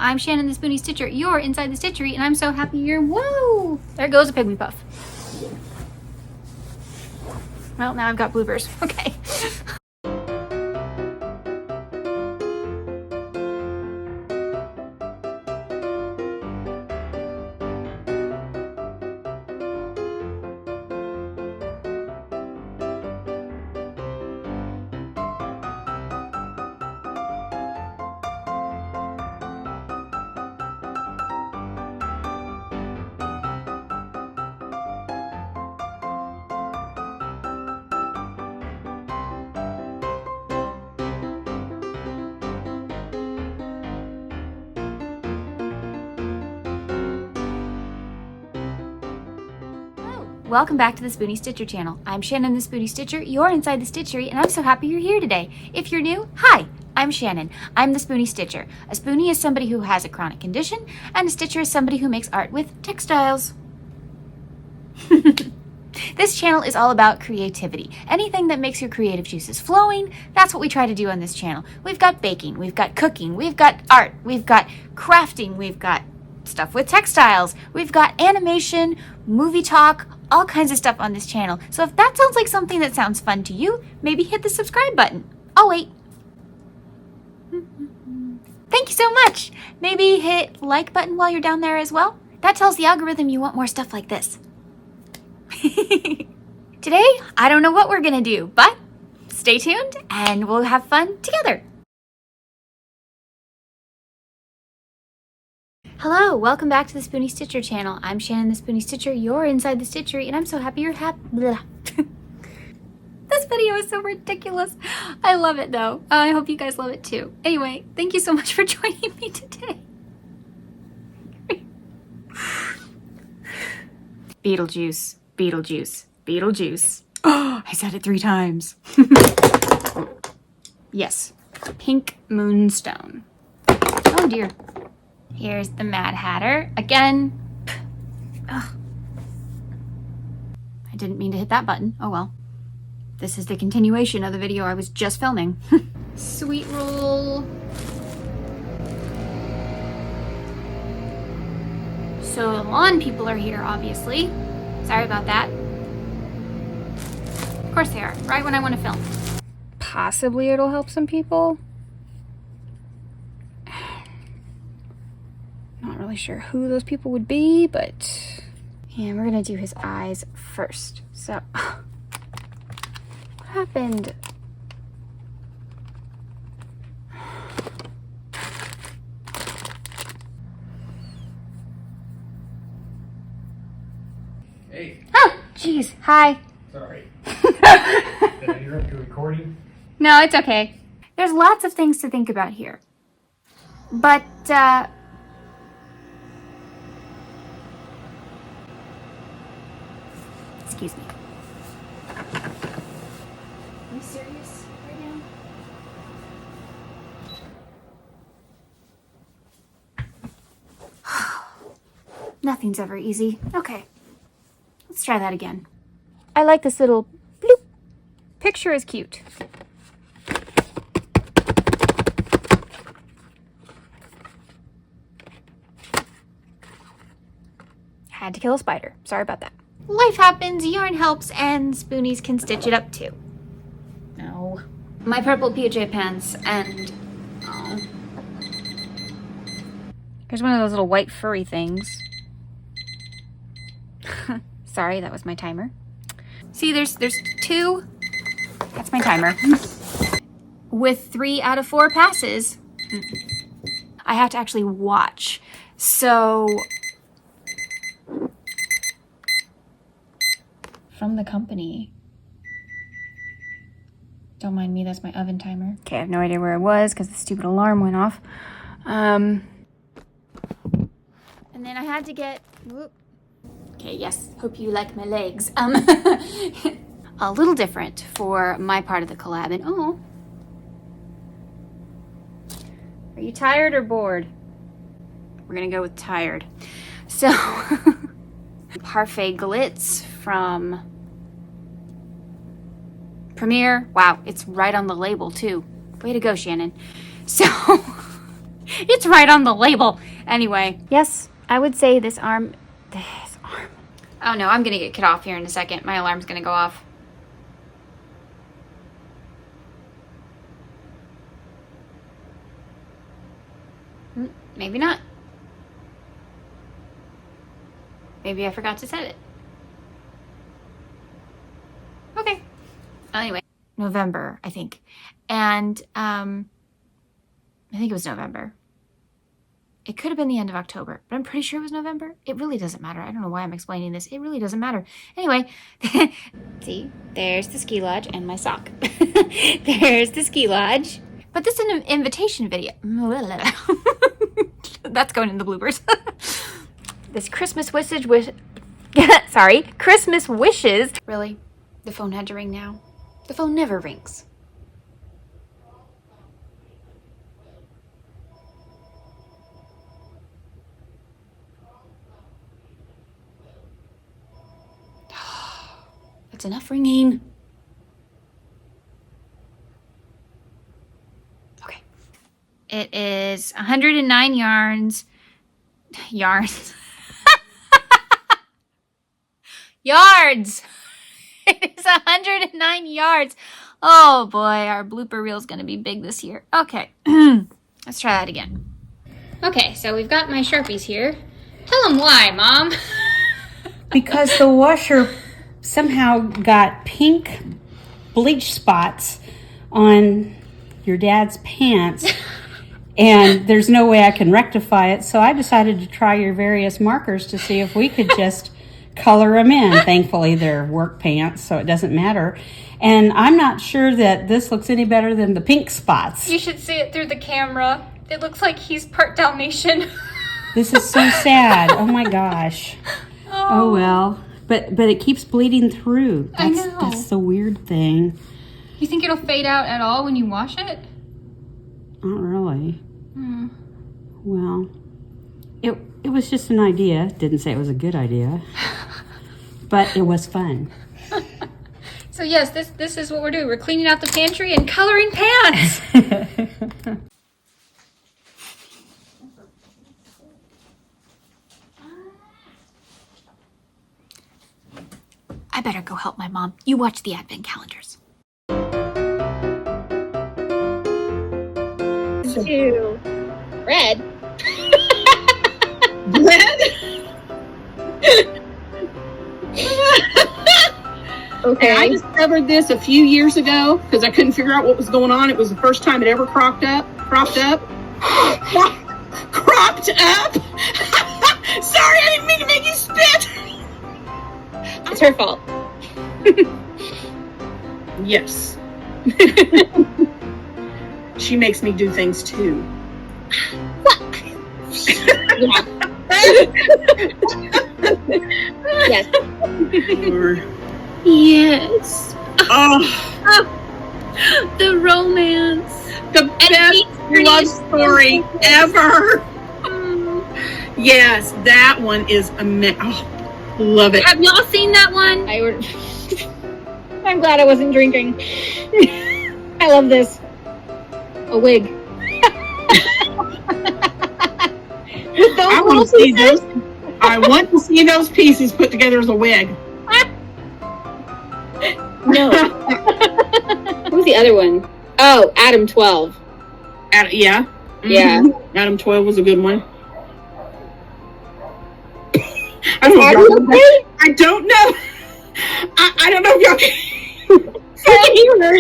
I'm Shannon the Spoonie Stitcher. You're inside the stitchery, and I'm so happy you're. Whoa! There goes a pygmy puff. Well, now I've got bloopers. Okay. Welcome back to the Spoonie Stitcher channel. I'm Shannon the Spoonie Stitcher. You're inside the stitchery, and I'm so happy you're here today. If you're new, hi, I'm Shannon. I'm the Spoonie Stitcher. A spoonie is somebody who has a chronic condition, and a stitcher is somebody who makes art with textiles. This channel is all about creativity. Anything that makes your creative juices flowing, that's what we try to do on this channel. We've got baking, we've got cooking, we've got art, we've got crafting, we've got stuff with textiles, we've got animation, movie talk, all kinds of stuff on this channel. So if that sounds like something that sounds fun to you, maybe hit the subscribe button. I'll wait. Thank you so much. Maybe hit like button while you're down there as well. That tells the algorithm you want more stuff like this. Today, I don't know what we're gonna do, but stay tuned and we'll have fun together. Hello, welcome back to the Spoonie Stitcher channel. I'm Shannon the Spoonie Stitcher. You're inside the stitchery, and I'm so happy you're happy. This video is so ridiculous. I love it though. I hope you guys love it too. Anyway, thank you so much for joining me today. Beetlejuice, Beetlejuice, Beetlejuice. Oh, I said it 3 times. Yes, pink moonstone. Oh dear. Here's the Mad Hatter. Again. Ugh. I didn't mean to hit that button. Oh well. This is the continuation of the video I was just filming. Sweet roll. So the lawn people are here, obviously. Sorry about that. Of course they are, right when I want to film. Possibly it'll help some people. Not really sure who those people would be, but yeah, we're gonna do his eyes first. So, what happened? Hey. Oh, jeez. Hi. Sorry. Did I interrupt your recording? No, it's okay. There's lots of things to think about here. But, excuse me. Are you serious right now? Nothing's ever easy. Okay. Let's try that again. I like this little bloop. Picture is cute. Had to kill a spider. Sorry about that. Life happens, yarn helps, and spoonies can stitch it up too. No. My purple PJ pants and... oh. Here's one of those little white furry things. Sorry, that was my timer. See, there's 2. That's my timer. With 3 out of 4 passes. I have to actually watch. So... from the company. Don't mind me, that's my oven timer. Okay, I have no idea where I was because the stupid alarm went off. And then I had to get... whoop. Okay, yes, hope you like my legs. A little different for my part of the collab. And oh, are you tired or bored? We're gonna go with tired. So, Parfait Glitz from Premiere. Wow, it's right on the label too. Way to go, Shannon. So, It's right on the label. Anyway, yes, I would say this arm. Oh no, I'm gonna get cut off here in a second. My alarm's gonna go off. Maybe not. Maybe I forgot to set it. Okay. Anyway, November, I think. And I think it was November. It could have been the end of October, but I'm pretty sure it was November. It really doesn't matter. I don't know why I'm explaining this. It really doesn't matter. Anyway, see, there's the ski lodge and my sock. There's the ski lodge. But this is an invitation video. That's going in the bloopers. This Christmas Christmas wishes. Really? The phone had to ring now? The phone never rings. That's enough ringing. Okay. It is 109 yards. Yards. Yards. It is 109 yards. Oh boy, our blooper reel is going to be big this year. Okay. Let's try that again. Okay, so we've got my Sharpies here. Tell them why, Mom. Because the washer somehow got pink bleach spots on your dad's pants and there's no way I can rectify it, so I decided to try your various markers to see if we could just color them in. Thankfully they're work pants, so it doesn't matter, and I'm not sure that this looks any better than the pink spots. You should see it through the camera. It looks like he's part Dalmatian. This is so sad. Oh my gosh. Oh well. But it keeps bleeding through. I know. That's the weird thing. You think it'll fade out at all when you wash it? Not really. Well, it was just an idea. Didn't say it was a good idea. But it was fun. So yes, this is what we're doing. We're cleaning out the pantry and coloring pants. I better go help my mom. You watch the advent calendars. 2. Red. Red? Okay. I discovered this a few years ago because I couldn't figure out what was going on. It was the first time it ever cropped up. Cropped up? Sorry, I didn't mean to make you spit. It's her fault. Yes. She makes me do things too. Yes. Yes. Oh. The romance. The best love story ever. Yes, that one is amazing. Oh, love it. Have y'all seen that one? I'm glad I wasn't drinking. I love this. A wig. With those I want to see those. I want to see those pieces put together as a wig. No. What was the other one? Oh, Adam 12. Yeah. Mm-hmm. Yeah. Adam 12 was a good one. I don't know. I don't know if y'all can.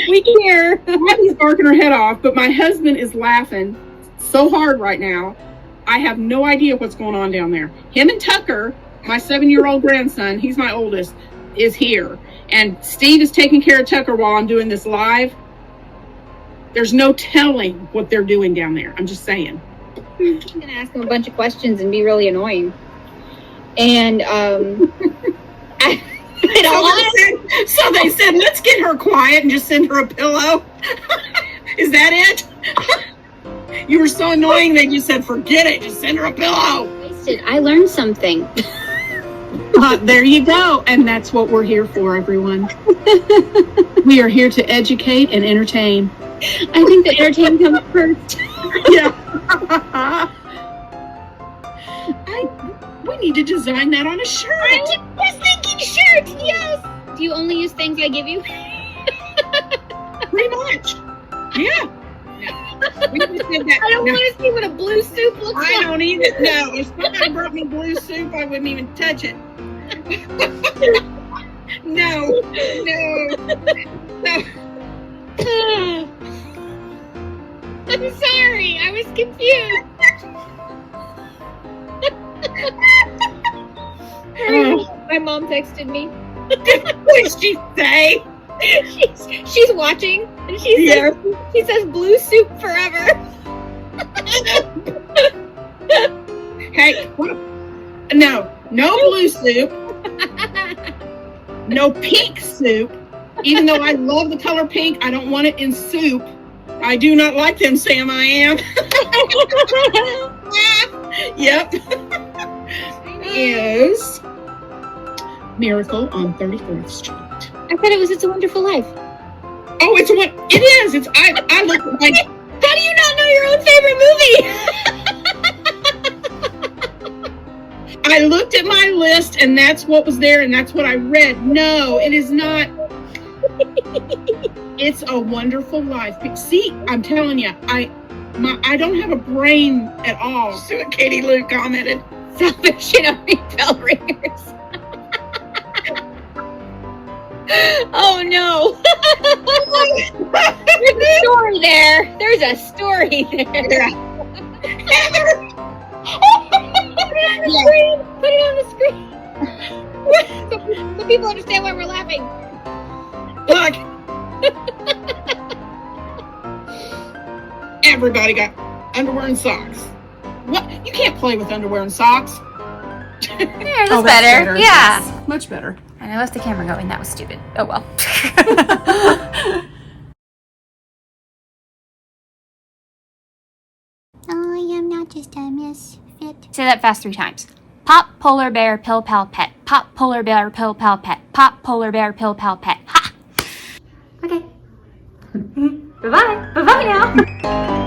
We can hear. Abby's barking her head off, but my husband is laughing so hard right now. I have no idea what's going on down there. Him and Tucker, my 7-year-old grandson, he's my oldest, is here. And Steve is taking care of Tucker while I'm doing this live. There's no telling what they're doing down there. I'm just saying. I'm going to ask him a bunch of questions and be really annoying. And, so they said, let's get her quiet and just send her a pillow. Is that it? You were so annoying they just said, forget it, just send her a pillow. I learned something. There you go. And that's what we're here for, everyone. We are here to educate and entertain. I think the entertain comes first. Yeah. We need to design that on a shirt. I was thinking shirts, yes! Do you only use things I give you? Pretty much. Yeah. No. We just did that. I don't No. want to see what a blue soup looks I like. don't either. No, if somebody brought me blue soup, I wouldn't even touch it. No. I'm sorry, I was confused. My mom texted me. What did she say? She's watching, and she says blue soup forever. Hey, no blue soup. No pink soup. Even though I love the color pink, I don't want it in soup. I do not like them, Sam. I am. Yep. Is Miracle on 34th Street. I thought it was It's a Wonderful Life. Oh, it's what it is. It's I look like. How do you not know your own favorite movie? I looked at my list and that's what was there and that's what I read. No, it is not. It's a Wonderful Life. See, I'm telling you, I don't have a brain at all. See what Katie Lou commented. Selfish, you know, bell ringers. Oh no. There's a story there. There's a story there. Yeah. Put it on the screen. So people understand why we're laughing. Look. Everybody got underwear and socks. What? You can't play with underwear and socks. There, that's better. Yeah. Yes, much better. And I left the camera going. That was stupid. Oh well. I am not just a misfit. Say that fast 3 times. Pop, polar bear, pill, pal, pet. Pop, polar bear, pill, pal, pet. Pop, polar bear, pill, pal, pet. Ha! Okay. Bye-bye. Bye-bye now.